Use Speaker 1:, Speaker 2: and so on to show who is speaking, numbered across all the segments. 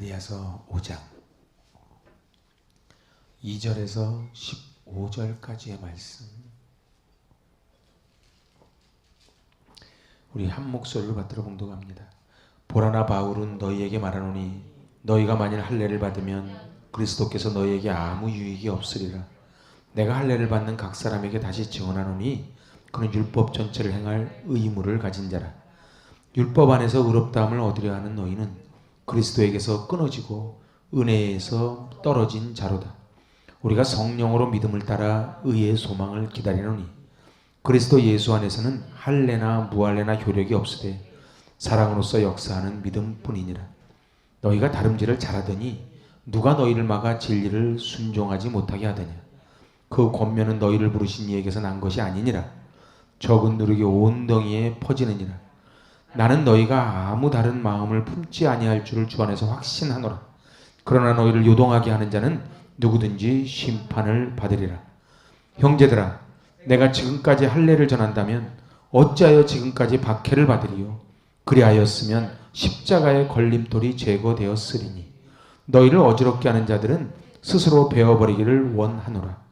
Speaker 1: 갈라디아서 5장 2절에서 15절까지의 말씀, 우리 한 목소리로 받들어 봉독합니다. 보라나 바울은 너희에게 말하노니 너희가 만일 할례를 받으면 그리스도께서 너희에게 아무 유익이 없으리라. 내가 할례를 받는 각 사람에게 다시 증언하노니 그는 율법 전체를 행할 의무를 가진 자라. 율법 안에서 의롭다함을 얻으려 하는 너희는 그리스도에게서 끊어지고 은혜에서 떨어진 자로다. 우리가 성령으로 믿음을 따라 의의 소망을 기다리노니 그리스도 예수 안에서는 할례나 무할례나 효력이 없으되 사랑으로서 역사하는 믿음뿐이니라. 너희가 다름질을 잘하더니 누가 너희를 막아 진리를 순종하지 못하게 하더냐. 그 권면은 너희를 부르신 이에게서 난 것이 아니니라. 적은 누르기 온 덩이에 퍼지느니라. 나는 너희가 아무 다른 마음을 품지 아니할 줄을 주 안에서 확신하노라. 그러나 너희를 요동하게 하는 자는 누구든지 심판을 받으리라. 형제들아, 내가 지금까지 할례를 전한다면 어찌하여 지금까지 박해를 받으리요. 그리하였으면 십자가의 걸림돌이 제거되었으리니 너희를 어지럽게 하는 자들은 스스로 베어버리기를 원하노라.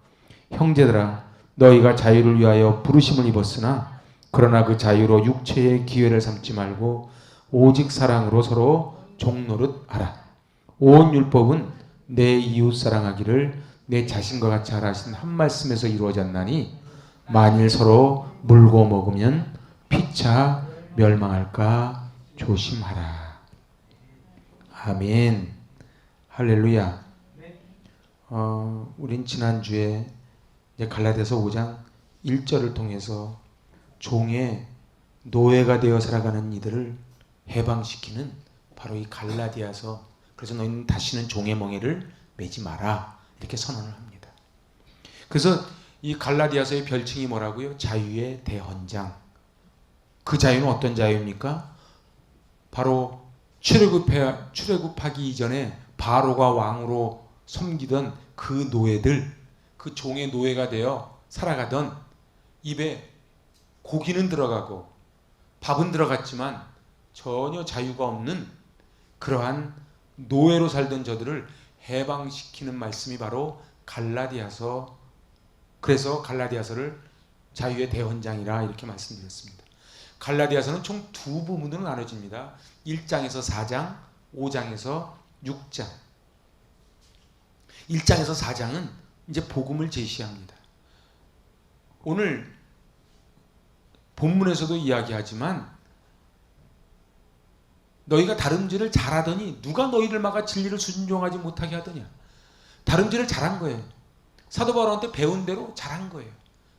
Speaker 1: 형제들아, 너희가 자유를 위하여 부르심을 입었으나 그러나 그 자유로 육체의 기회를 삼지 말고 오직 사랑으로 서로 종노릇 하라. 온 율법은 내 이웃 사랑하기를 내 자신과 같이 하라 하신 한 말씀에서 이루어졌나니 만일 서로 물고 먹으면 피차 멸망할까 조심하라. 아멘. 할렐루야. 우린 지난주에 갈라디아서 5장 1절을 통해서 종의 노예가 되어 살아가는 이들을 해방시키는 바로 이 갈라디아서, 그래서 너희는 다시는 종의 멍에를 매지 마라 이렇게 선언을 합니다. 그래서 이 갈라디아서의 별칭이 뭐라고요? 자유의 대헌장. 그 자유는 어떤 자유입니까? 바로 출애굽하기 이전에 바로가 왕으로 섬기던 그 노예들, 그 종의 노예가 되어 살아가던, 입에 고기는 들어가고 밥은 들어갔지만 전혀 자유가 없는 그러한 노예로 살던 저들을 해방시키는 말씀이 바로 갈라디아서. 그래서 갈라디아서를 자유의 대헌장이라 이렇게 말씀드렸습니다. 갈라디아서는 총 두 부문으로 나눠집니다. 1장에서 4장, 5장에서 6장. 1장에서 4장은 이제 복음을 제시합니다. 오늘 본문에서도 이야기하지만 너희가 다름질을 잘하더니 누가 너희를 막아 진리를 순종하지 못하게 하더냐. 다름질을 잘한 거예요. 사도 바울한테 배운 대로 잘한 거예요.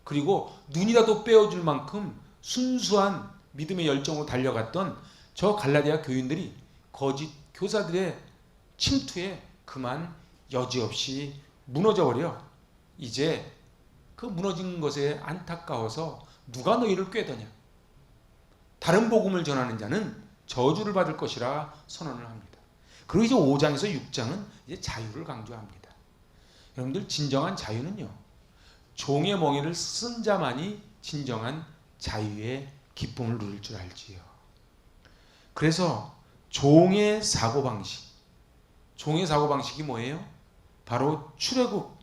Speaker 1: 그리고 눈이라도 빼어줄 만큼 순수한 믿음의 열정으로 달려갔던 저 갈라디아 교인들이 거짓 교사들의 침투에 그만 여지없이 무너져버려. 이제 그 무너진 것에 안타까워서 누가 너희를 꾀더냐. 다른 복음을 전하는 자는 저주를 받을 것이라 선언을 합니다. 그리고 이제 5장에서 6장은 이제 자유를 강조합니다. 여러분들, 진정한 자유는요, 종의 멍에를 쓴 자만이 진정한 자유의 기쁨을 누릴 줄 알지요. 그래서 종의 사고방식이 뭐예요? 바로 출애굽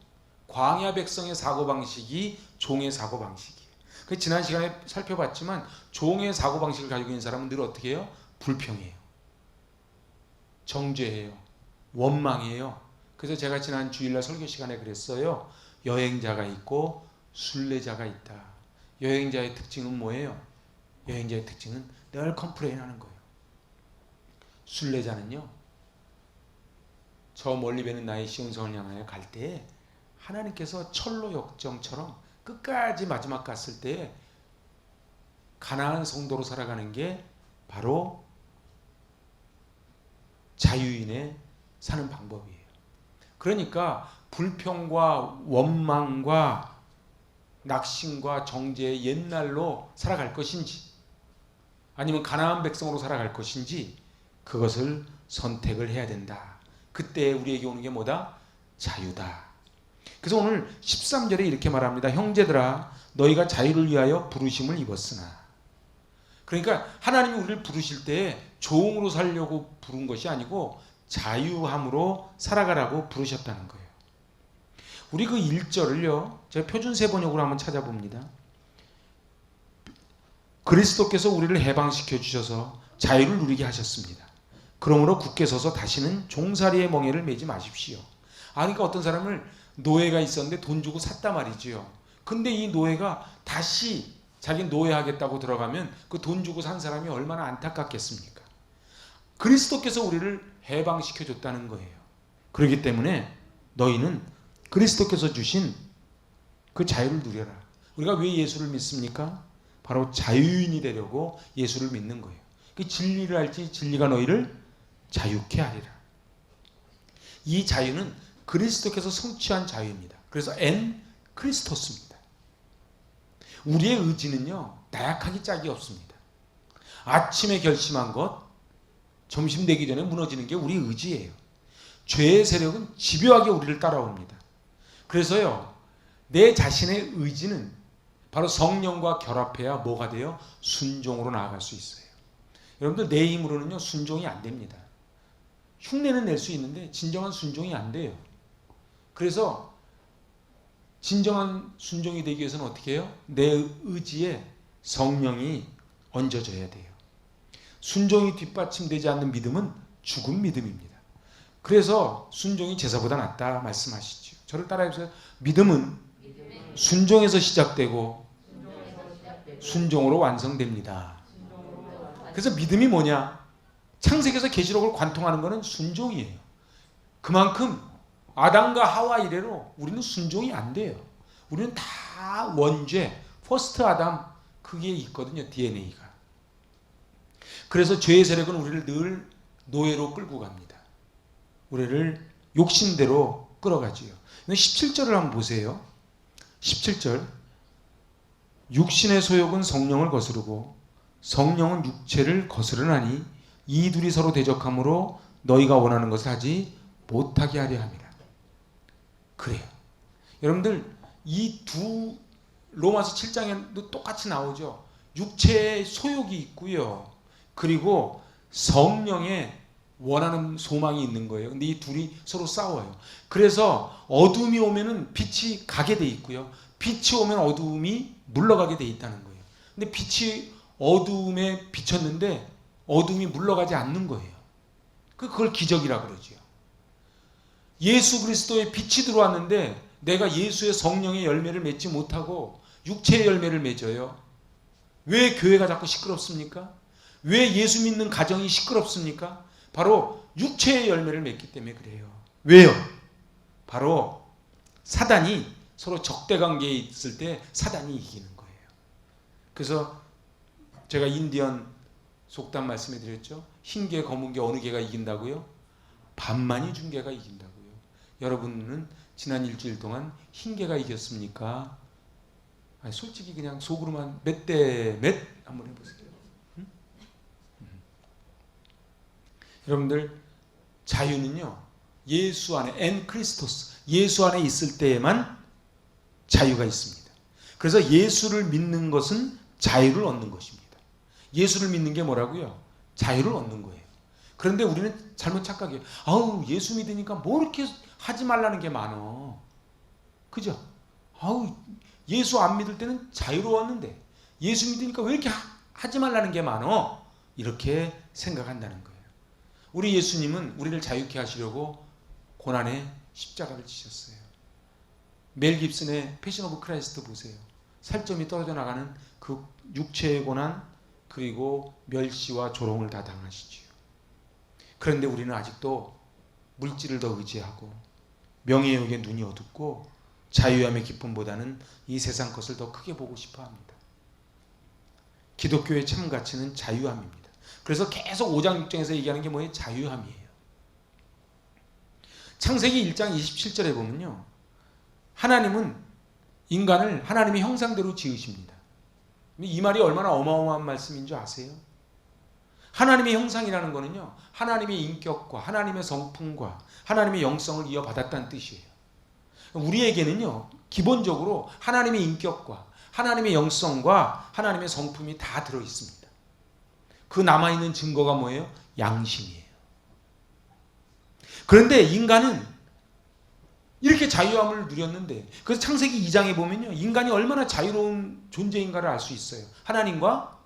Speaker 1: 광야 백성의 사고방식이 종의 사고방식이에요. 그 지난 시간에 살펴봤지만 종의 사고방식을 가지고 있는 사람은 늘 어떻게 해요? 불평해요, 정죄해요, 원망해요. 그래서 제가 지난 주일날 설교 시간에 그랬어요. 여행자가 있고 순례자가 있다. 여행자의 특징은 뭐예요? 여행자의 특징은 늘 컴플레인하는 거예요. 순례자는요, 저 멀리 뵈는 나의 시온성을 향하여 갈 때에 하나님께서 철로 역정처럼 끝까지 마지막 갔을 때 가나안 성도로 살아가는 게 바로 자유인의 사는 방법이에요. 그러니까 불평과 원망과 낙심과 정죄의 옛날로 살아갈 것인지 아니면 가나안 백성으로 살아갈 것인지 그것을 선택을 해야 된다. 그때 우리에게 오는 게 뭐다? 자유다. 그래서 오늘 13절에 이렇게 말합니다. 형제들아, 너희가 자유를 위하여 부르심을 입었으나. 그러니까 하나님이 우리를 부르실 때 종으로 살려고 부른 것이 아니고 자유함으로 살아가라고 부르셨다는 거예요. 우리 그 1절을요, 제가 표준세 번역으로 한번 찾아봅니다. 그리스도께서 우리를 해방시켜 주셔서 자유를 누리게 하셨습니다. 그러므로 굳게 서서 다시는 종살이의 멍에를 매지 마십시오. 그러니까 어떤 사람을 노예가 있었는데 돈 주고 샀단 말이지요. 근데 이 노예가 다시 자기 노예하겠다고 들어가면 그 돈 주고 산 사람이 얼마나 안타깝겠습니까? 그리스도께서 우리를 해방시켜 줬다는 거예요. 그렇기 때문에 너희는 그리스도께서 주신 그 자유를 누려라. 우리가 왜 예수를 믿습니까? 바로 자유인이 되려고 예수를 믿는 거예요. 그 진리를 알지 진리가 너희를 자유케 하리라. 이 자유는 그리스도께서 성취한 자유입니다. 그래서 엔 크리스토스입니다. 우리의 의지는요, 나약하기 짝이 없습니다. 아침에 결심한 것, 점심 되기 전에 무너지는 게 우리 의지예요. 죄의 세력은 집요하게 우리를 따라옵니다. 그래서요, 내 자신의 의지는 바로 성령과 결합해야 뭐가 돼요? 순종으로 나아갈 수 있어요. 여러분들, 내 힘으로는요, 순종이 안 됩니다. 흉내는 낼 수 있는데 진정한 순종이 안 돼요. 그래서 진정한 순종이 되기 위해서는 어떻게 해요? 내 의지에 성령이 얹어져야 돼요. 순종이 뒷받침되지 않는 믿음은 죽은 믿음입니다. 그래서 순종이 제사보다 낫다 말씀하시죠. 저를 따라해보세요. 믿음은 순종에서 시작되고 순종으로 완성됩니다. 그래서 믿음이 뭐냐? 창세기에서 계시록을 관통하는 것은 순종이에요. 그만큼 아담과 하와 이래로 우리는 순종이 안 돼요. 우리는 다 원죄, 퍼스트 아담, 그게 있거든요, DNA가. 그래서 죄의 세력은 우리를 늘 노예로 끌고 갑니다. 우리를 욕심대로 끌어가지요. 17절을 한번 보세요. 17절. 육신의 소욕은 성령을 거스르고 성령은 육체를 거스르나니 이 둘이 서로 대적함으로 너희가 원하는 것을 하지 못하게 하려 함이라. 그래요. 여러분들, 이 두 로마서 7장에도 똑같이 나오죠. 육체의 소욕이 있고요. 그리고 성령의 원하는 소망이 있는 거예요. 근데 이 둘이 서로 싸워요. 그래서 어둠이 오면은 빛이 가게 돼 있고요. 빛이 오면 어둠이 물러가게 돼 있다는 거예요. 근데 빛이 어둠에 비쳤는데 어둠이 물러가지 않는 거예요. 그걸 기적이라 그러죠. 예수 그리스도의 빛이 들어왔는데 내가 예수의 성령의 열매를 맺지 못하고 육체의 열매를 맺어요. 왜 교회가 자꾸 시끄럽습니까? 왜 예수 믿는 가정이 시끄럽습니까? 바로 육체의 열매를 맺기 때문에 그래요. 왜요? 바로 사단이 서로 적대관계에 있을 때 사단이 이기는 거예요. 그래서 제가 인디언 속담 말씀해 드렸죠. 흰 개, 검은 개 어느 개가 이긴다고요? 반만이 준 개가 이긴다고요. 여러분은 지난 일주일 동안 흰 개가 이겼습니까? 아니, 솔직히 그냥 속으로만 몇 대 몇 한번 해보세요. 응? 여러분들, 자유는요, 예수 안에, 엔 크리스토스, 예수 안에 있을 때에만 자유가 있습니다. 그래서 예수를 믿는 것은 자유를 얻는 것입니다. 예수를 믿는 게 뭐라고요? 자유를 얻는 거예요. 그런데 우리는 잘못 착각해요. 아우, 예수 믿으니까 뭐 이렇게 하지 말라는 게 많어. 그죠? 아우, 예수 안 믿을 때는 자유로웠는데 예수 믿으니까 왜 이렇게 하지 말라는 게 많어? 이렇게 생각한다는 거예요. 우리 예수님은 우리를 자유케 하시려고 고난의 십자가를 지셨어요. 멜 깁슨의 패션 오브 크라이스트 보세요. 살점이 떨어져 나가는 그 육체의 고난, 그리고 멸시와 조롱을 다 당하시지요. 그런데 우리는 아직도 물질을 더 의지하고 명예욕에 눈이 어둡고 자유함의 기쁨보다는 이 세상 것을 더 크게 보고 싶어 합니다. 기독교의 참 가치는 자유함입니다. 그래서 계속 5장 6장에서 얘기하는 게 뭐예요? 자유함이에요. 창세기 1장 27절에 보면요, 하나님은 인간을 하나님의 형상대로 지으십니다. 이 말이 얼마나 어마어마한 말씀인 줄 아세요? 하나님의 형상이라는 거는요, 하나님의 인격과 하나님의 성품과 하나님의 영성을 이어받았다는 뜻이에요. 우리에게는요, 기본적으로 하나님의 인격과 하나님의 영성과 하나님의 성품이 다 들어있습니다. 그 남아있는 증거가 뭐예요? 양심이에요. 그런데 인간은 이렇게 자유함을 누렸는데, 그래서 창세기 2장에 보면요, 인간이 얼마나 자유로운 존재인가를 알 수 있어요. 하나님과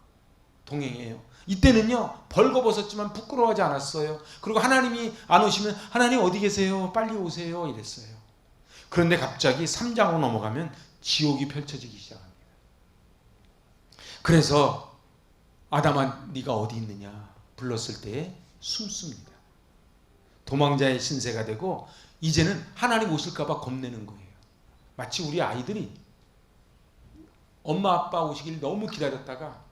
Speaker 1: 동행해요. 이때는요 벌거벗었지만 부끄러워하지 않았어요. 그리고 하나님이 안 오시면 하나님 어디 계세요? 빨리 오세요 이랬어요. 그런데 갑자기 3장으로 넘어가면 지옥이 펼쳐지기 시작합니다. 그래서 아담아 네가 어디 있느냐 불렀을 때 숨습니다. 도망자의 신세가 되고 이제는 하나님 오실까 봐 겁내는 거예요. 마치 우리 아이들이 엄마 아빠 오시길 너무 기다렸다가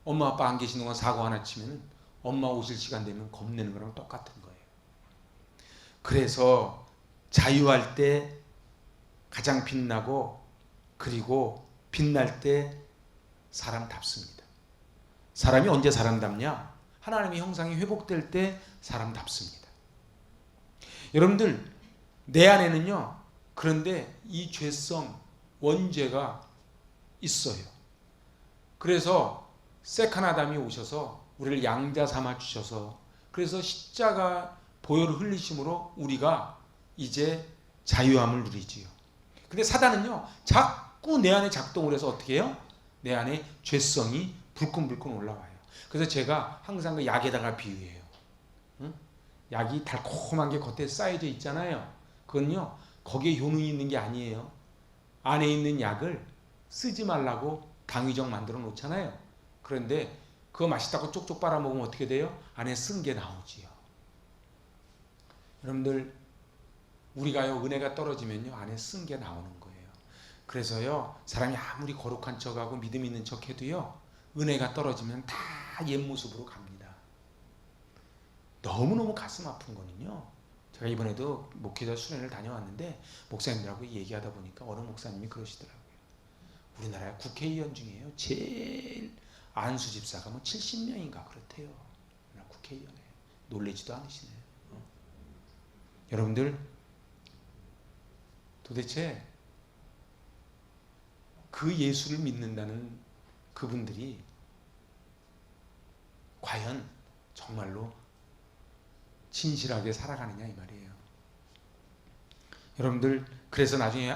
Speaker 1: 엄마 아빠 안 계신 동안 사고 하나 치면 엄마 오실 시간 되면 겁내는 거랑 똑같은 거예요. 그래서 자유할 때 가장 빛나고, 그리고 빛날 때 사람답습니다. 사람이 언제 사람답냐? 하나님의 형상이 회복될 때 사람답습니다. 여러분들, 내 안에는요, 그런데 이 죄성, 원죄가 있어요. 그래서 세컨 아담이 오셔서 우리를 양자 삼아 주셔서, 그래서 십자가 보혈을 흘리심으로 우리가 이제 자유함을 누리지요. 근데 사단은요 자꾸 내 안에 작동을 해서 어떻게 해요? 내 안에 죄성이 불끈불끈 올라와요. 그래서 제가 항상 그 약에다가 비유해요. 응? 약이 달콤한 게 겉에 쌓여져 있잖아요. 그건요 거기에 효능이 있는 게 아니에요. 안에 있는 약을 쓰지 말라고 당위적 만들어 놓잖아요. 그런데 그거 맛있다고 쪽쪽 빨아먹으면 어떻게 돼요? 안에 쓴 게 나오지요. 여러분들, 우리가요 은혜가 떨어지면요 안에 쓴 게 나오는 거예요. 그래서요 사람이 아무리 거룩한 척하고 믿음 있는 척해도요 은혜가 떨어지면 다 옛 모습으로 갑니다. 너무너무 가슴 아픈 거는요, 제가 이번에도 목회자 수련을 다녀왔는데 목사님들하고 얘기하다 보니까 어느 목사님이 그러시더라고요. 우리나라 국회의원 중에요 제일 안수 집사가 뭐 70명인가 그렇대요. 국회의원에 놀래지도 않으시네요. 여러분들, 도대체 그 예수를 믿는다는 그분들이 과연 정말로 진실하게 살아가느냐 이 말이에요. 여러분들, 그래서 나중에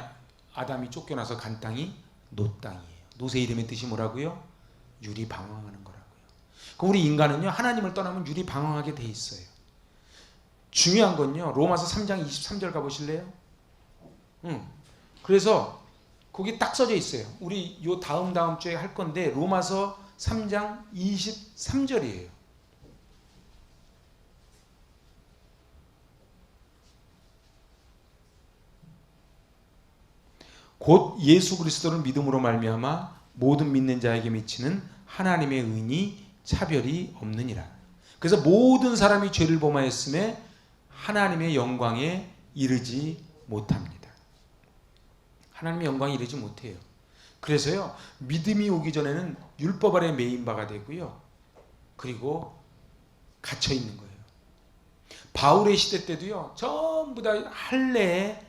Speaker 1: 아담이 쫓겨나서 간 땅이 노 땅이에요. 노새 이름의 뜻이 뭐라고요? 유리 방황하는 거라고요. 그럼 우리 인간은요 하나님을 떠나면 유리 방황하게 돼 있어요. 중요한 건요 로마서 3장 23절 가보실래요? 그래서 거기 딱 써져 있어요. 우리 요 다음 주에 할 건데 로마서 3장 23절이에요. 곧 예수 그리스도를 믿음으로 말미암아 모든 믿는 자에게 미치는 하나님의 의니 차별이 없느니라. 그래서 모든 사람이 죄를 범하였음에 하나님의 영광에 이르지 못합니다. 하나님의 영광에 이르지 못해요. 그래서요 믿음이 오기 전에는 율법 아래 매인 바가 되고요, 그리고 갇혀 있는 거예요. 바울의 시대 때도요 전부 다 할례에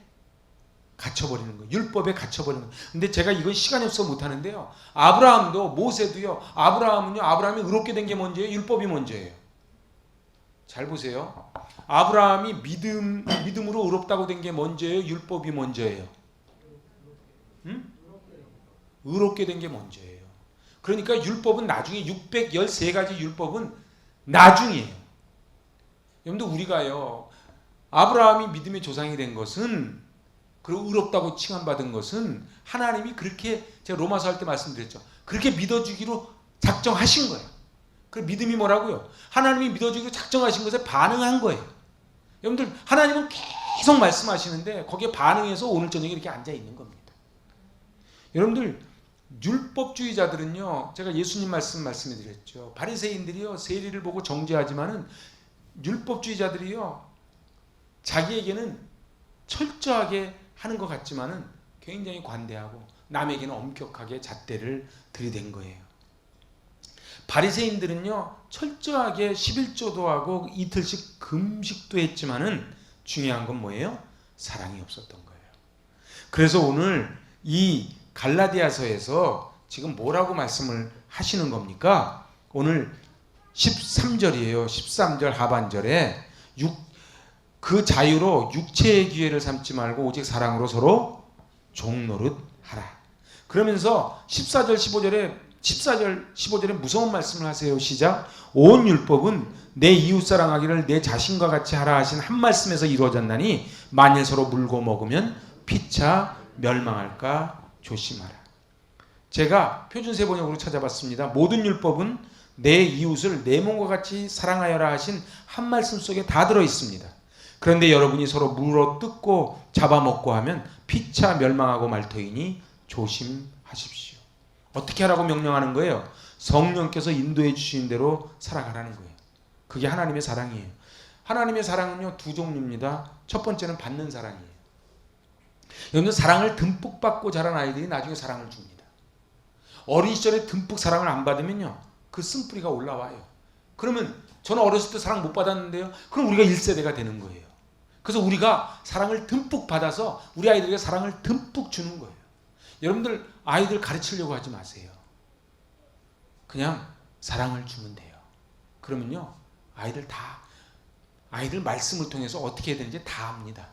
Speaker 1: 갇혀버리는 거예요. 율법에 갇혀버리는 거예요. 근데 제가 이건 시간이 없어서 못하는데요, 아브라함도 모세도요, 아브라함이 의롭게 된 게 먼저예요? 율법이 먼저예요? 잘 보세요. 아브라함이 믿음으로 의롭다고 된 게 먼저예요? 율법이 먼저예요? 의롭게 된 게 먼저예요. 그러니까 율법은 나중에 613가지 율법은 나중이에요. 여러분들, 우리가요 아브라함이 믿음의 조상이 된 것은, 그리고 의롭다고 칭함받은 것은 하나님이 그렇게, 제가 로마서 할 때 말씀드렸죠, 그렇게 믿어주기로 작정하신 거예요. 그 믿음이 뭐라고요? 하나님이 믿어주기로 작정하신 것에 반응한 거예요. 여러분들, 하나님은 계속 말씀하시는데 거기에 반응해서 오늘 저녁에 이렇게 앉아 있는 겁니다. 여러분들, 율법주의자들은요, 제가 예수님 말씀해 드렸죠. 바리새인들이요 세리를 보고 정죄하지만은 율법주의자들이요 자기에게는 철저하게 하는 것 같지만은 굉장히 관대하고 남에게는 엄격하게 잣대를 들이댄 거예요. 바리새인들은요 철저하게 11조도 하고 이틀씩 금식도 했지만은 중요한 건 뭐예요? 사랑이 없었던 거예요. 그래서 오늘 이 갈라디아서에서 지금 뭐라고 말씀을 하시는 겁니까? 오늘 13절이에요. 13절 하반절에 그 자유로 육체의 기회를 삼지 말고 오직 사랑으로 서로 종노릇 하라. 그러면서 14절 15절에 무서운 말씀을 하세요. 시작. 온 율법은 내 이웃 사랑하기를 내 자신과 같이 하라 하신 한 말씀에서 이루어졌나니 만일 서로 물고 먹으면 피차 멸망할까 조심하라. 제가 표준세 번역으로 찾아봤습니다. 모든 율법은 내 이웃을 내 몸과 같이 사랑하여라 하신 한 말씀 속에 다 들어있습니다. 그런데 여러분이 서로 물어 뜯고 잡아먹고 하면 피차 멸망하고 말 터이니 조심하십시오. 어떻게 하라고 명령하는 거예요? 성령께서 인도해 주신 대로 살아가라는 거예요. 그게 하나님의 사랑이에요. 하나님의 사랑은요, 두 종류입니다. 첫 번째는 받는 사랑이에요. 여러분, 사랑을 듬뿍 받고 자란 아이들이 나중에 사랑을 줍니다. 어린 시절에 듬뿍 사랑을 안 받으면요, 그 쓴뿌리가 올라와요. 그러면 저는 어렸을 때 사랑 못 받았는데요. 그럼 우리가 1세대가 되는 거예요. 그래서 우리가 사랑을 듬뿍 받아서 우리 아이들에게 사랑을 듬뿍 주는 거예요. 여러분들 아이들 가르치려고 하지 마세요. 그냥 사랑을 주면 돼요. 그러면요, 아이들 말씀을 통해서 어떻게 해야 되는지 다 압니다.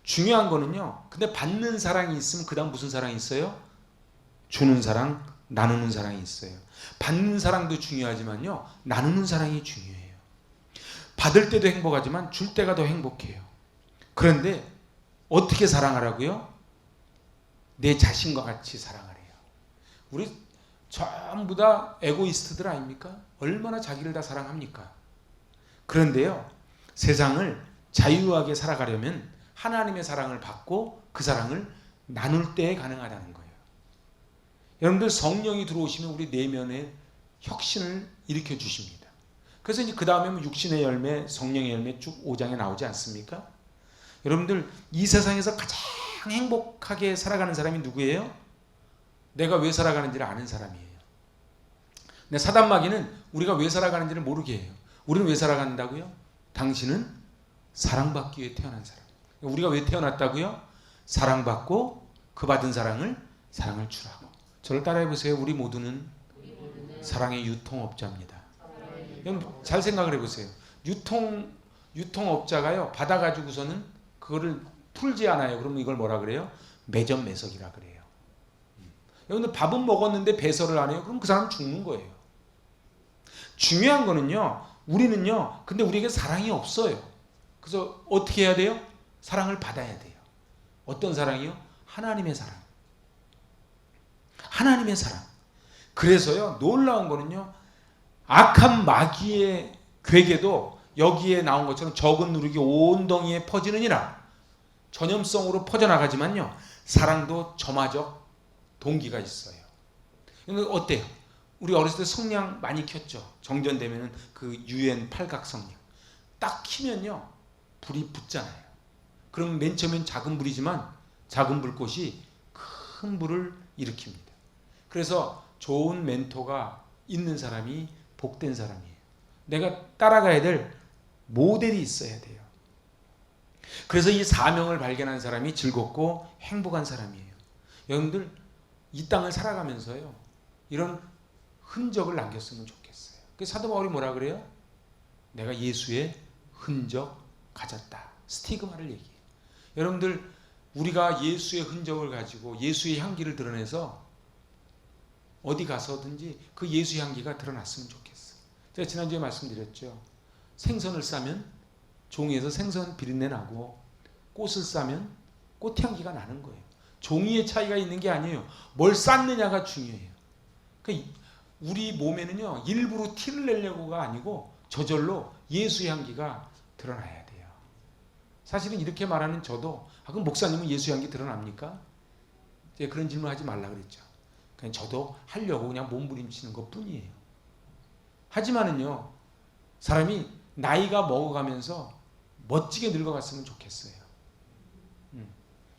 Speaker 1: 중요한 거는요, 근데 받는 사랑이 있으면 그 다음 무슨 사랑이 있어요? 주는 사랑, 나누는 사랑이 있어요. 받는 사랑도 중요하지만요, 나누는 사랑이 중요해요. 받을 때도 행복하지만 줄 때가 더 행복해요. 그런데 어떻게 사랑하라고요? 내 자신과 같이 사랑하래요. 우리 전부 다 에고이스트들 아닙니까? 얼마나 자기를 다 사랑합니까? 그런데요, 세상을 자유하게 살아가려면 하나님의 사랑을 받고 그 사랑을 나눌 때 가능하다는 거예요. 여러분들 성령이 들어오시면 우리 내면에 혁신을 일으켜 주십니다. 그래서 이제 그 다음에 육신의 열매, 성령의 열매 쭉 5장에 나오지 않습니까? 여러분들 이 세상에서 가장 행복하게 살아가는 사람이 누구예요? 내가 왜 살아가는지를 아는 사람이에요. 근데 사단마귀는 우리가 왜 살아가는지를 모르게 해요. 우리는 왜 살아간다고요? 당신은 사랑받기 위해 태어난 사람. 우리가 왜 태어났다고요? 사랑받고 그 받은 사랑을 주라고. 저를 따라해 보세요. 우리 모두는 사랑의 유통업자입니다. 여러분 잘 생각을 해보세요. 유통업자가요, 받아가지고서는 그거를 풀지 않아요. 그러면 이걸 뭐라 그래요? 매점 매석이라 그래요. 여러분들 밥은 먹었는데 배설을 안 해요. 그럼 그 사람은 죽는 거예요. 중요한 거는요, 우리는요, 근데 우리에게 사랑이 없어요. 그래서 어떻게 해야 돼요? 사랑을 받아야 돼요. 어떤 사랑이요? 하나님의 사랑. 하나님의 사랑. 그래서요, 놀라운 거는요, 악한 마귀의 괴계도 여기에 나온 것처럼 적은 누룩이 온 덩이에 퍼지느니라. 전염성으로 퍼져나가지만요, 사랑도 점화적 동기가 있어요. 어때요? 우리 어렸을 때 성냥 많이 켰죠. 정전되면은 그 UN 팔각 성냥 딱 키면요, 불이 붙잖아요. 그럼 맨 처음엔 작은 불이지만 작은 불꽃이 큰 불을 일으킵니다. 그래서 좋은 멘토가 있는 사람이 복된 사람이에요. 내가 따라가야 될 모델이 있어야 돼요. 그래서 이 사명을 발견한 사람이 즐겁고 행복한 사람이에요. 여러분들 이 땅을 살아가면서요, 이런 흔적을 남겼으면 좋겠어요. 그래서 사도 바울이 뭐라 그래요? 내가 예수의 흔적 가졌다. 스티그마를 얘기해요. 여러분들 우리가 예수의 흔적을 가지고 예수의 향기를 드러내서 어디 가서든지 그 예수의 향기가 드러났으면 좋겠어요. 제가 지난주에 말씀드렸죠. 생선을 싸면 종이에서 생선 비린내 나고 꽃을 싸면 꽃향기가 나는 거예요. 종이의 차이가 있는 게 아니에요. 뭘 쌌느냐가 중요해요. 그러니까 우리 몸에는요, 일부러 티를 내려고가 아니고 저절로 예수의 향기가 드러나야 돼요. 사실은 이렇게 말하는 저도, 그럼 목사님은 예수의 향기 드러납니까? 제가 그런 질문 하지 말라 그랬죠. 그냥 저도 하려고 그냥 몸부림치는 것 뿐이에요. 하지만은요, 사람이 나이가 먹어가면서 멋지게 늙어갔으면 좋겠어요.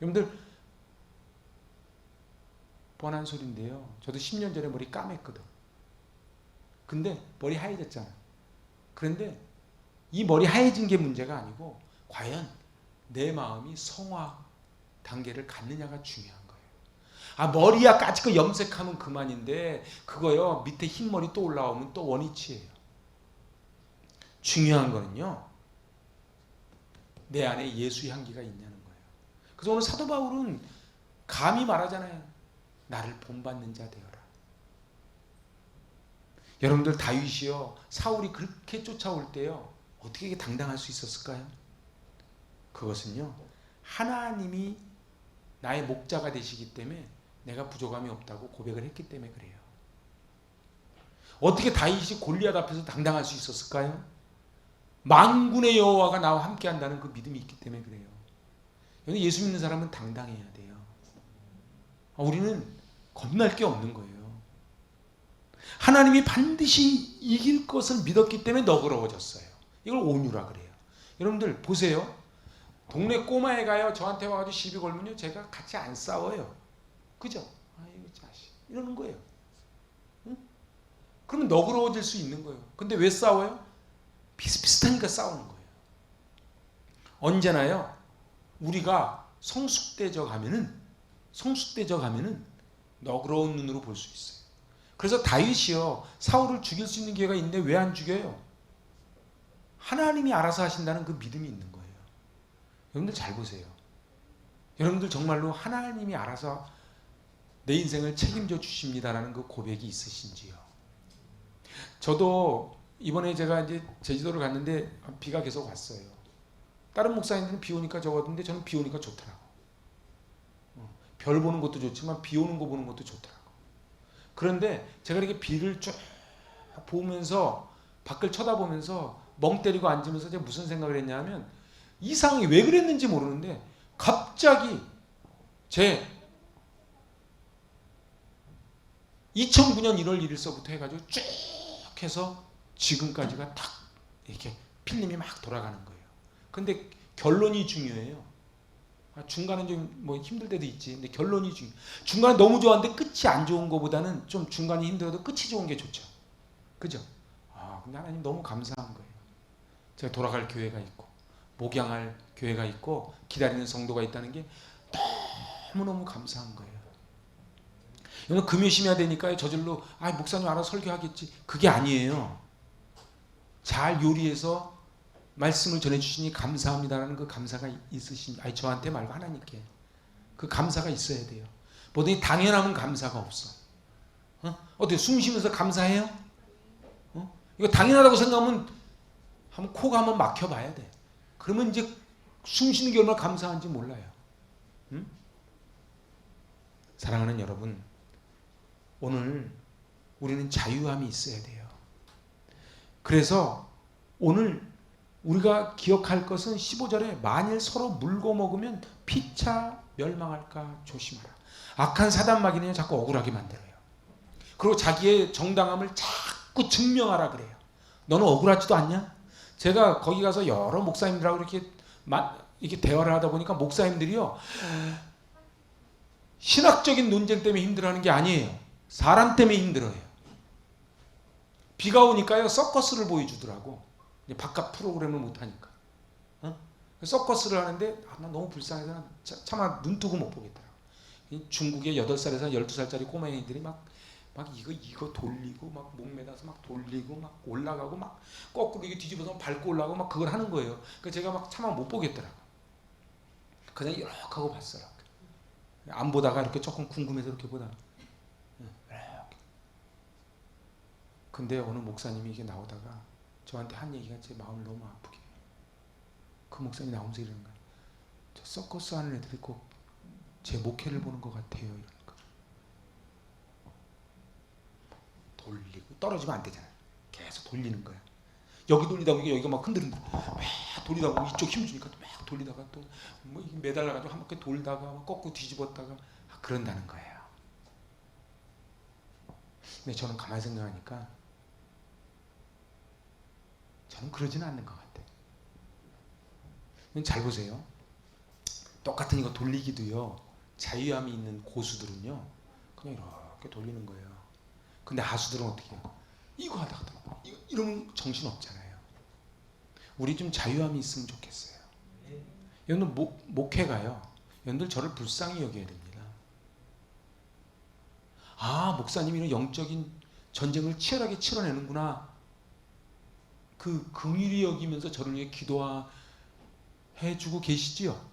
Speaker 1: 여러분들 뻔한 소리인데요, 저도 10년 전에 머리 까맸거든. 근데 머리 하얘졌잖아. 그런데 이 머리 하얘진 게 문제가 아니고 과연 내 마음이 성화 단계를 갖느냐가 중요한 거예요. 머리야 까짓거 염색하면 그만인데 그거요, 밑에 흰머리 또 올라오면 또 원위치예요. 중요한 거는요, 내 안에 예수 향기가 있냐는 거예요. 그래서 오늘 사도 바울은 감히 말하잖아요. 나를 본받는 자 되어라. 여러분들 다윗이요, 사울이 그렇게 쫓아올 때요, 어떻게 당당할 수 있었을까요? 그것은요, 하나님이 나의 목자가 되시기 때문에 내가 부족함이 없다고 고백을 했기 때문에 그래요. 어떻게 다윗이 골리앗 앞에서 당당할 수 있었을까요? 만군의 여호와가 나와 함께 한다는 그 믿음이 있기 때문에 그래요. 예수 믿는 사람은 당당해야 돼요. 우리는 겁날 게 없는 거예요. 하나님이 반드시 이길 것을 믿었기 때문에 너그러워졌어요. 이걸 온유라 그래요. 여러분들 보세요. 동네 꼬마애가요 저한테 와가지고 시비 걸면요 제가 같이 안 싸워요. 그죠? 아이고 자식 이러는 거예요. 응? 그러면 너그러워질 수 있는 거예요. 근데 왜 싸워요? 비슷비슷하니까 싸우는 거예요. 언제나요 우리가 성숙되져 가면은 너그러운 눈으로 볼 수 있어요. 그래서 다윗이요 사울을 죽일 수 있는 기회가 있는데 왜 안 죽여요? 하나님이 알아서 하신다는 그 믿음이 있는 거예요. 여러분들 잘 보세요. 여러분들 정말로 하나님이 알아서 내 인생을 책임져 주십니다라는 그 고백이 있으신지요? 저도 이번에 제가 이제 제주도를 갔는데 비가 계속 왔어요. 다른 목사님들은 비 오니까 적었는데 저는 비 오니까 좋더라고. 별 보는 것도 좋지만 비 오는 거 보는 것도 좋더라고. 그런데 제가 이렇게 비를 쭉 보면서 밖을 쳐다보면서 멍 때리고 앉으면서 제가 무슨 생각을 했냐면 이 상황이 왜 그랬는지 모르는데 갑자기 제 2009년 1월 1일서부터 해가지고 쭉 해서 지금까지가 딱 이렇게 필름이 막 돌아가는 거예요. 근데 결론이 중요해요. 중간은 좀 뭐 힘들 때도 있지. 근데 결론이 중요해요. 중간은 너무 좋았는데 끝이 안 좋은 것보다는 좀 중간이 힘들어도 끝이 좋은 게 좋죠. 그죠? 근데 하나님 너무 감사한 거예요. 제가 돌아갈 교회가 있고 목양할 교회가 있고 기다리는 성도가 있다는 게 너무너무 감사한 거예요. 여러분 금요심해야 되니까 저절로 목사님 알아서 설교하겠지. 그게 아니에요. 잘 요리해서 말씀을 전해주시니 감사합니다라는 그 감사가 있으신, 저한테 말고 하나님께 그 감사가 있어야 돼요. 뭐든지 당연하면 감사가 없어. 어떻게 숨 쉬면서 감사해요? 이거 당연하다고 생각하면 한번 코가 한번 막혀봐야 돼. 그러면 이제 숨 쉬는 게 얼마나 감사한지 몰라요. 사랑하는 여러분, 오늘 우리는 자유함이 있어야 돼요. 그래서 오늘 우리가 기억할 것은 15절에 만일 서로 물고 먹으면 피차 멸망할까 조심하라. 악한 사단마귀는 자꾸 억울하게 만들어요. 그리고 자기의 정당함을 자꾸 증명하라 그래요. 너는 억울하지도 않냐? 제가 거기 가서 여러 목사님들하고 이렇게 대화를 하다 보니까 목사님들이요 신학적인 논쟁 때문에 힘들어하는 게 아니에요. 사람 때문에 힘들어요. 비가 오니까요 서커스를 보여주더라고. 바깥 프로그램을 못하니까. 서커스를 하는데 나 너무 불쌍해서 차마 눈 뜨고 못 보겠더라고. 중국의 8살에서 12살짜리 꼬마애들이 막 이거 돌리고 막 목매다서 막 돌리고 막 올라가고 막 거꾸로 이게 뒤집어서 밟고 올라가고 막 그걸 하는 거예요. 그래서 제가 막 차마 못 보겠더라고. 그냥 이렇게 하고 봤어요. 안 보다가 이렇게 조금 궁금해서 이렇게 보다가 이렇게. 근데 어느 목사님이 이게 나오다가 저한테 한 얘기가 제 마음을 너무 아프게 해요. 그 목사님이 나오면서 이러는 거예요. 저 서커스 하는 애들이 꼭 제 목회를 보는 것 같아요. 이러는 거예요. 돌리고 떨어지면 안 되잖아요. 계속 돌리는 거야. 여기 돌리다 보니까 여기가 막 흔들흔들 막 돌리다 보면 이쪽 힘 주니까 막 돌리다가 또 뭐 매달려가지고 한 바퀴 돌다가 막 거꾸로 뒤집었다가 그런다는 거예요. 근데 저는 가만히 생각하니까 저는 그러지는 않는 것 같아요. 잘 보세요. 똑같은 이거 돌리기도요. 자유함이 있는 고수들은요. 그냥 이렇게 돌리는 거예요. 근데 하수들은 어떻게 해요? 이거 하다가 이러면 정신 없잖아요. 우리 좀 자유함이 있으면 좋겠어요. 여러분들 목회가요. 여러분들 저를 불쌍히 여겨야 됩니다. 목사님이 이런 영적인 전쟁을 치열하게 치러내는구나. 그 긍휼히 여기면서 저를 위해 기도해야 해주고 계시지요?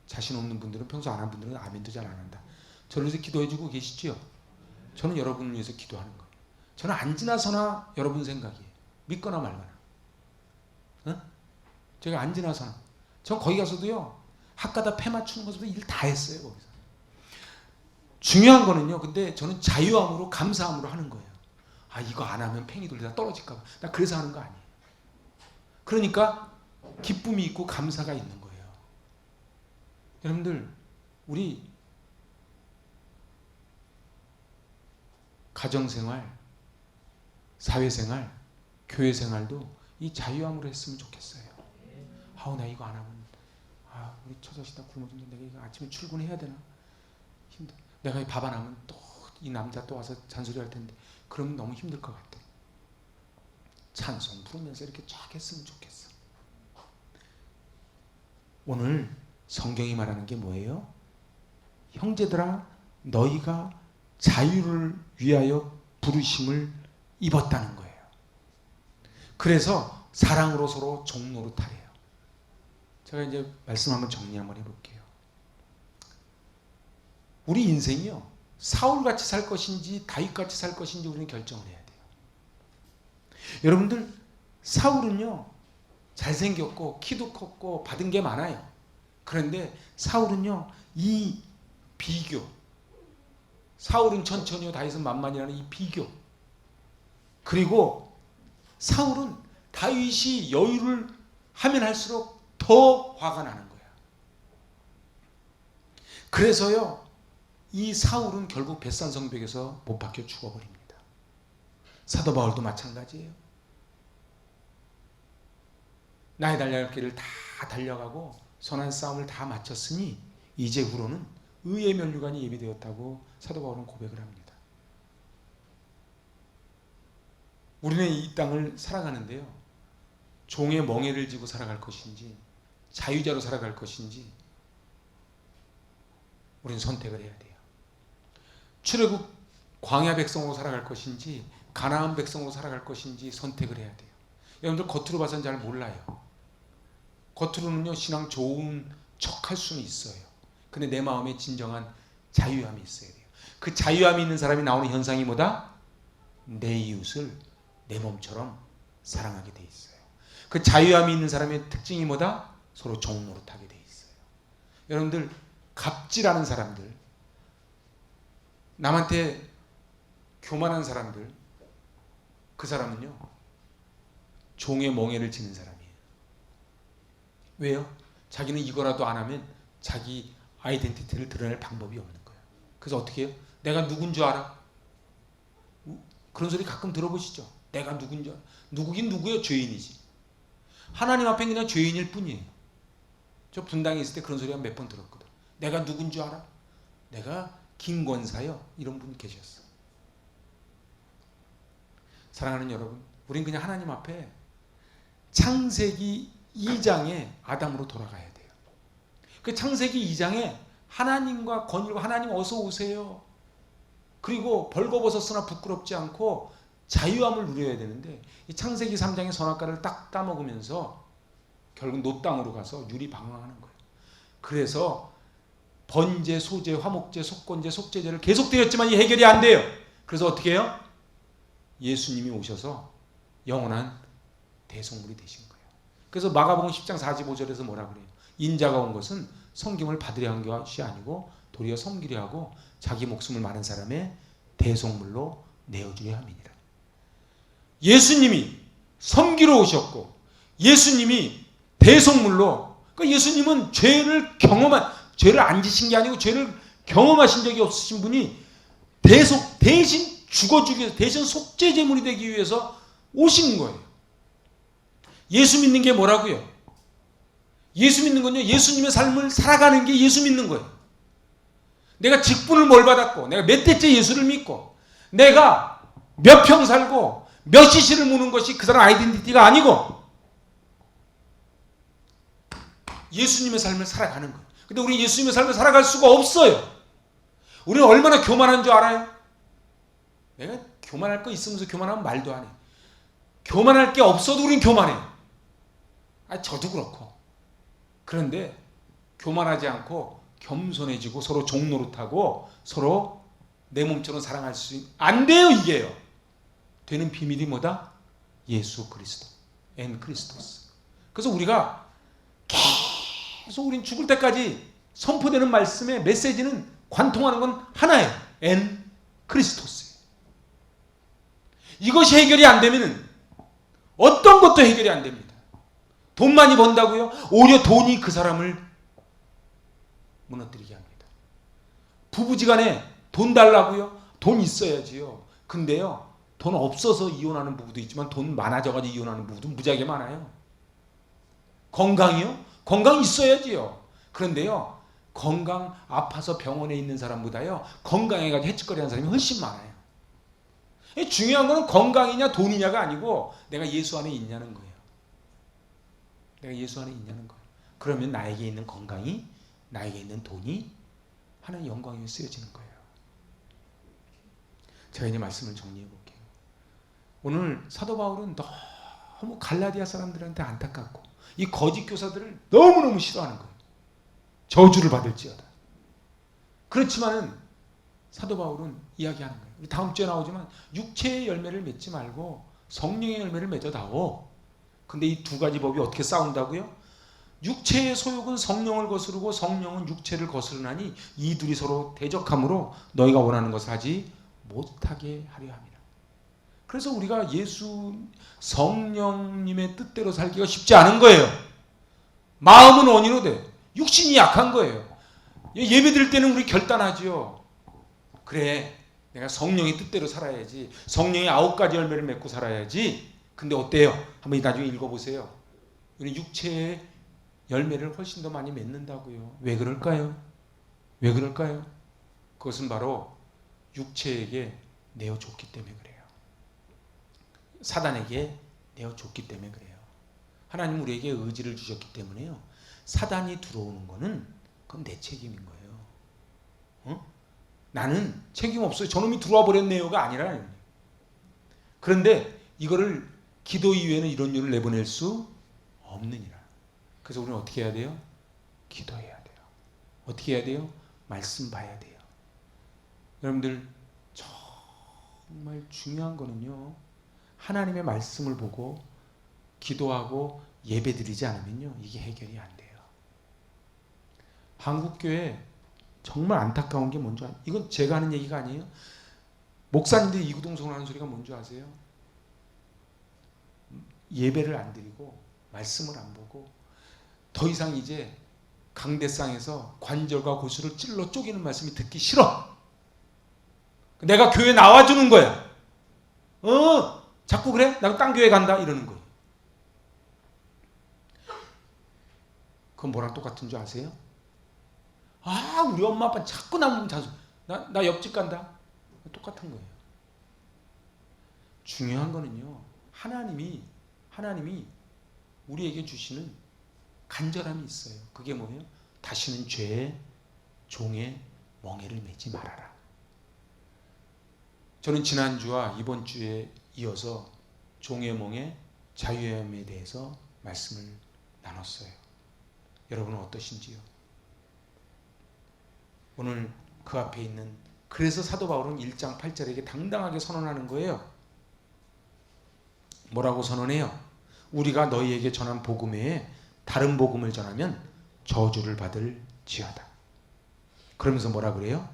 Speaker 1: 자신 없는 분들은, 평소 안 한 분들은 아멘도 잘 안 한다. 저를 위해서 기도해주고 계시지요? 저는 여러분을 위해서 기도하는 거예요. 저는 안 지나서나 여러분 생각이에요. 믿거나 말거나. 제가 안 지나서나. 전 거기 가서도요, 학가다 패 맞추는 것부터 일 다 했어요, 거기서. 중요한 거는요, 근데 저는 자유함으로, 감사함으로 하는 거예요. 아, 이거 안 하면 팽이 돌리다 떨어질까봐. 나 그래서 하는 거 아니에요. 그러니까 기쁨이 있고 감사가 있는 거예요. 여러분들, 우리 가정생활, 사회생활, 교회생활도 이 자유함으로 했으면 좋겠어요. 아우, 나 이거 안 하면, 우리 처자식 다 굶어 죽는데 내가 이거 아침에 출근해야 되나? 힘들어. 내가 이 밥 안 하면 또 이 남자 또 와서 잔소리 할 텐데, 그러면 너무 힘들 것 같아. 찬송 부르면서 이렇게 쫙 했으면 좋겠어. 오늘 성경이 말하는 게 뭐예요? 형제들아, 너희가 자유를 위하여 부르심을 입었다는 거예요. 그래서 사랑으로 서로 종노릇하래요. 제가 이제 말씀 한번 정리 한번 해볼게요. 우리 인생이요, 사울같이 살 것인지 다윗같이 살 것인지 우리는 결정을 해야 돼요. 여러분들, 사울은요, 잘생겼고 키도 컸고 받은 게 많아요. 그런데 사울은요, 이 비교, 사울은 천천히요 다윗은 만만이라는 이 비교, 그리고 사울은 다윗이 여유를 하면 할수록 더 화가 나는 거야. 그래서요, 이 사울은 결국 벳산성벽에서 못 박혀 죽어버립니다. 사도 바울도 마찬가지예요. 나의 달려갈 길을 다 달려가고 선한 싸움을 다 마쳤으니 이제후로는 의의 면류관이 예비되었다고 사도 바울은 고백을 합니다. 우리는 이 땅을 살아가는데요, 종의 멍에를 지고 살아갈 것인지 자유자로 살아갈 것인지 우리는 선택을 해야 돼요. 출애굽 광야 백성으로 살아갈 것인지 가나안 백성으로 살아갈 것인지 선택을 해야 돼요. 여러분들 겉으로 봐서는 잘 몰라요. 겉으로는요, 신앙 좋은 척할 수는 있어요. 근데 내 마음에 진정한 자유함이 있어야 돼요. 그 자유함이 있는 사람이 나오는 현상이 뭐다? 내 이웃을 내 몸처럼 사랑하게 돼 있어요. 그 자유함이 있는 사람의 특징이 뭐다? 서로 종노릇하게 돼 있어요. 여러분들, 갑질하는 사람들, 남한테 교만한 사람들, 그 사람은요, 종의 멍에를 지는 사람이에요. 왜요? 자기는 이거라도 안 하면 자기 아이덴티티를 드러낼 방법이 없는 거예요. 그래서 어떻게 해요? 내가 누군 줄 알아? 그런 소리 가끔 들어보시죠? 내가 누군 줄 알아? 누구긴 누구예요? 죄인이지. 하나님 앞엔 그냥 죄인일 뿐이에요. 저 분당에 있을 때 그런 소리 한 몇 번 들었거든. 내가 누군 줄 알아? 내가 김권사요. 이런 분 계셨어. 사랑하는 여러분, 우린 그냥 하나님 앞에 창세기 2장의 아담으로 돌아가야 돼요. 그 창세기 2장에 하나님과 건일과 하나님 어서 오세요. 그리고 벌거벗었으나 부끄럽지 않고 자유함을 누려야 되는데, 이 창세기 3장의 선악과를 딱 따먹으면서 결국 노땅으로 가서 유리방황하는 거예요. 그래서 번제, 소제, 화목제, 속건제, 속죄제를 계속되었지만 이 해결이 안 돼요. 그래서 어떻게 해요? 예수님이 오셔서 영원한 대속물이 되신 거예요. 그래서 마가복음 10장 45절에서 뭐라 그래요? 인자가 온 것은 섬김을 받으려 한 것이 아니고 도리어 섬기려 하고 자기 목숨을 많은 사람의 대속물로 내어주려 함이니라. 예수님이 섬기러 오셨고 예수님이 대속물로, 그러니까 예수님은 죄를 안 지신 게 아니고 죄를 경험하신 적이 없으신 분이 대신 죽어주기 위해서, 대신 속죄제물이 되기 위해서 오신 거예요. 예수 믿는 게 뭐라고요? 예수 믿는 건요, 예수님의 삶을 살아가는 게 예수 믿는 거예요. 내가 직분을 뭘 받았고, 내가 몇 대째 예수를 믿고, 내가 몇 평 살고 몇 시시를 무는 것이 그 사람 아이덴티티가 아니고 예수님의 삶을 살아가는 거예요. 근데 우리 예수님의 삶을 살아갈 수가 없어요. 우리는 얼마나 교만한 줄 알아요? 내가 교만할 거 있으면서 교만하면 말도 안 해. 교만할 게 없어도 우린 교만해요.
Speaker 2: 저도 그렇고. 그런데 교만하지 않고 겸손해지고 서로 종노릇하고 서로 내 몸처럼 사랑할 수 안 돼요. 이게요. 되는 비밀이 뭐다? 예수 그리스도, 엔 크리스토스. 그래서 우리가 계속 우린 죽을 때까지 선포되는 말씀의 메시지는 관통하는 건 하나예요. 엔 크리스토스. 이것이 해결이 안 되면 어떤 것도 해결이 안 됩니다. 돈 많이 번다고요? 오히려 돈이 그 사람을 무너뜨리게 합니다. 부부지간에 돈 달라고요? 돈 있어야지요. 근데요, 돈 없어서 이혼하는 부부도 있지만 돈 많아져가지고 이혼하는 부부도 무지하게 많아요. 건강이요? 건강 있어야지요. 그런데요, 건강 아파서 병원에 있는 사람보다요, 건강해가지고 해치거리하는 사람이 훨씬 많아요. 중요한 건 건강이냐 돈이냐가 아니고 내가 예수 안에 있냐는 거예요. 내가 예수 안에 있냐는 거예요. 그러면 나에게 있는 건강이, 나에게 있는 돈이 하나님의 영광에 쓰여지는 거예요. 제가 이제 말씀을 정리해 볼게요. 오늘 사도 바울은 너무 갈라디아 사람들한테 안타깝고 이 거짓 교사들을 너무너무 싫어하는 거예요. 저주를 받을지어다. 그렇지만은 사도 바울은 이야기하는 거예요. 다음 주에 나오지만 육체의 열매를 맺지 말고 성령의 열매를 맺어다오. 근데 이 두 가지 법이 어떻게 싸운다고요? 육체의 소욕은 성령을 거스르고 성령은 육체를 거스르나니 이 둘이 서로 대적함으로 너희가 원하는 것을 하지 못하게 하려 함이라. 그래서 우리가 예수 성령님의 뜻대로 살기가 쉽지 않은 거예요. 마음은 원이로 돼. 육신이 약한 거예요. 예배 드릴 때는 우리 결단하지요. 그래, 내가 성령의 뜻대로 살아야지. 성령의 9가지 열매를 맺고 살아야지. 근데 어때요? 한번 나중에 읽어보세요. 우리 육체의 열매를 훨씬 더 많이 맺는다고요. 왜 그럴까요? 왜 그럴까요? 그것은 바로 육체에게 내어줬기 때문에 그래요. 사단에게 내어줬기 때문에 그래요. 하나님 우리에게 의지를 주셨기 때문에요. 사단이 들어오는 거는 그건 내 책임인 거예요. 나는 책임 없어요. 저놈이 들어와 버렸네요가 아니라. 그런데 이거를 기도 이외에는 이런 일을 내보낼 수 없느니라. 그래서 우리는 어떻게 해야 돼요? 기도해야 돼요. 어떻게 해야 돼요? 말씀 봐야 돼요. 여러분들 정말 중요한 거는요, 하나님의 말씀을 보고 기도하고 예배드리지 않으면요, 이게 해결이 안 돼요. 한국교회 정말 안타까운 게 뭔지 아세요? 이건 제가 하는 얘기가 아니에요. 목사님들이 이구동성을 하는 소리가 뭔지 아세요? 예배를 안 드리고 말씀을 안 보고 더 이상 이제 강대상에서 관절과 고수를 찔러 쪼개는 말씀이 듣기 싫어. 내가 교회 나와주는 거야. 자꾸 그래? 나 딴 교회 간다 이러는 거예요. 그건 뭐랑 똑같은 줄 아세요? 우리 엄마 아빠 자꾸 나보면 자주 나 옆집 간다. 똑같은 거예요. 중요한 거는요, 하나님이 우리에게 주시는 간절함이 있어요. 그게 뭐예요? 다시는 죄의 종의 멍에를 매지 말아라. 저는 지난주와 이번 주에 이어서 종의 멍에 자유함에 대해서 말씀을 나눴어요. 여러분은 어떠신지요? 오늘 그 앞에 있는, 그래서 사도 바울은 1장 8절에게 당당하게 선언하는 거예요. 뭐라고 선언해요? 우리가 너희에게 전한 복음 외에 다른 복음을 전하면 저주를 받을 지어다. 그러면서 뭐라 그래요?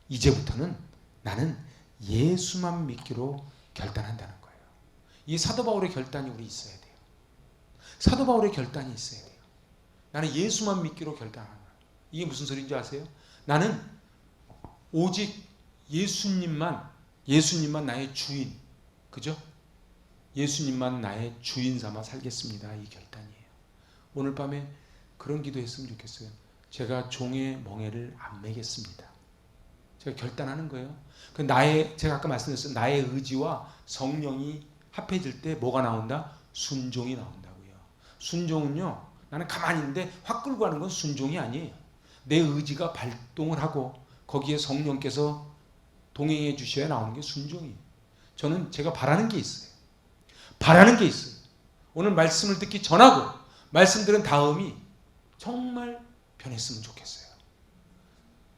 Speaker 2: 이제부터는 나는 예수만 믿기로 결단한다는 거예요. 이 사도 바울의 결단이 우리 있어야 돼요. 사도 바울의 결단이 있어야 돼요. 나는 예수만 믿기로 결단하는 거예요. 이게 무슨 소리인지 아세요? 나는 오직 예수님만 나의 주인, 그죠? 예수님만 나의 주인 삼아 살겠습니다. 이 결단이에요. 오늘 밤에 그런 기도했으면 좋겠어요. 제가 종의 멍에를 안 매겠습니다. 제가 결단하는 거예요. 제가 아까 말씀드렸어요. 나의 의지와 성령이 합해질 때 뭐가 나온다? 순종이 나온다고요. 순종은요, 나는 가만히 있는데 확 끌고 가는 건 순종이 아니에요. 내 의지가 발동을 하고 거기에 성령께서 동행해 주셔야 나오는 게 순종이에요. 저는 제가 바라는 게 있어요. 오늘 말씀을 듣기 전하고 말씀 들은 다음이 정말 변했으면 좋겠어요.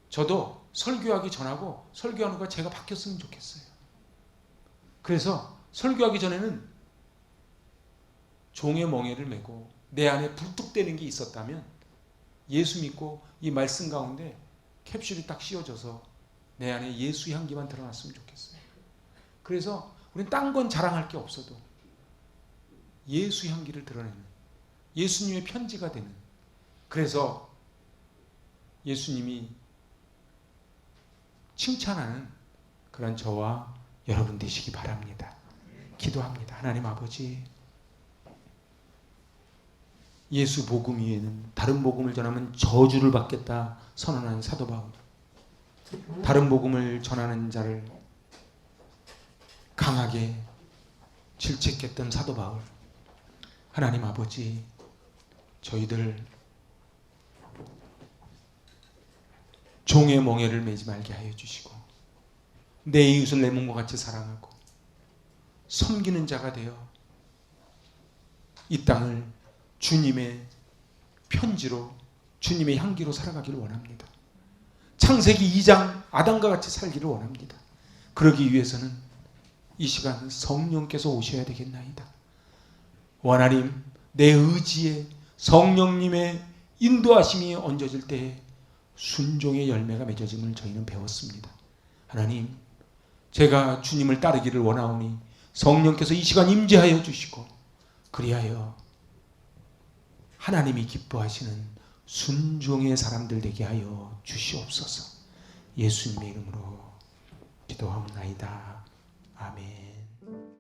Speaker 2: 저도 설교하기 전하고 설교하는 거 제가 바뀌었으면 좋겠어요. 그래서 설교하기 전에는 종의 멍에를 메고 내 안에 불뚝대는 게 있었다면 예수 믿고 이 말씀 가운데 캡슐이 딱 씌워져서 내 안에 예수 향기만 드러났으면 좋겠어요. 그래서 우리는 딴 건 자랑할 게 없어도 예수 향기를 드러내는, 예수님의 편지가 되는, 그래서 예수님이 칭찬하는 그런 저와 여러분 되시기 바랍니다. 기도합니다. 하나님 아버지, 예수 복음 위에는 다른 복음을 전하면 저주를 받겠다 선언하는 사도 바울, 다른 복음을 전하는 자를 강하게 질책했던 사도 바울, 하나님 아버지, 저희들 종의 멍에를 매지 말게 하여 주시고 내 이웃을 내 몸과 같이 사랑하고 섬기는 자가 되어 이 땅을 주님의 편지로, 주님의 향기로 살아가기를 원합니다. 창세기 2장 아담과 같이 살기를 원합니다. 그러기 위해서는 이 시간 성령께서 오셔야 되겠나이다. 하나님, 내 의지에 성령님의 인도하심이 얹어질 때에 순종의 열매가 맺어짐을 저희는 배웠습니다. 하나님, 제가 주님을 따르기를 원하오니 성령께서 이 시간 임재하여 주시고 그리하여 하나님이 기뻐하시는 순종의 사람들 되게 하여 주시옵소서. 예수님의 이름으로 기도하옵나이다.